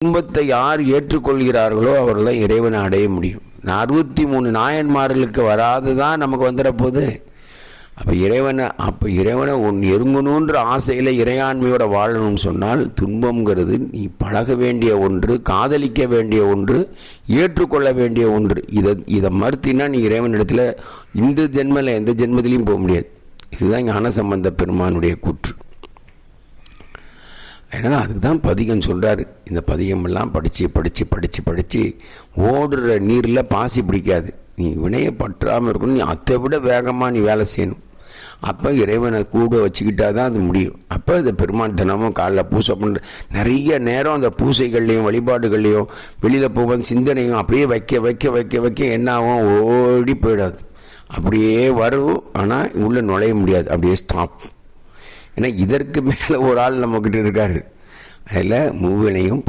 துன்பத்தை யார் ஏற்றுக்கொள்கிறார்களோ அவர்கள் தான் இறைவனை அடைய முடியும். 63 நாயன்மார்களுக்கு வராதுதான் நமக்கு வந்துட போகுது. அப்போ இறைவனை எருங்கணுன்ற ஆசையில் இறையாண்மையோட வாழணும்னு சொன்னால் துன்பம்ங்கிறது நீ பழக வேண்டிய ஒன்று, காதலிக்க வேண்டிய ஒன்று, ஏற்றுக்கொள்ள வேண்டிய ஒன்று. இதை மறுத்தினா நீ இறைவனிடத்தில் இந்த ஜென்மத்தில் எந்த ஜென்மத்திலையும் போக முடியாது. இதுதான் ஞானசம்பந்த பெருமானுடைய கூற்று. அதனால் அதுக்கு தான் பதிகம் சொல்கிறாரு. இந்த பதிகமெல்லாம் படித்து ஓடுற நீரில் பாசி பிடிக்காது. நீ வினையை பற்றாமல் இருக்கணும். நீ அதை விட வேகமாக நீ வேலை செய்யணும். அப்போ இறைவனை கூட வச்சுக்கிட்டா தான் அது முடியும். அப்போ இந்த பெருமான் தினமும் காலைல பூசை பண்ணுற நிறைய நேரம் அந்த பூசைகள்லையும் வழிபாடுகள்லையும் வெளியில் போவது சிந்தனையும் அப்படியே வைக்க என்ன ஆகும், ஓடி போயிடாது. அப்படியே வரும், ஆனால் உள்ளே நுழைய முடியாது, அப்படியே ஸ்டாப். ஏன்னா இதற்கு மேலே ஒரு ஆள் நம்மக்கிட்ட இருக்காரு. அதில் மூவினையும்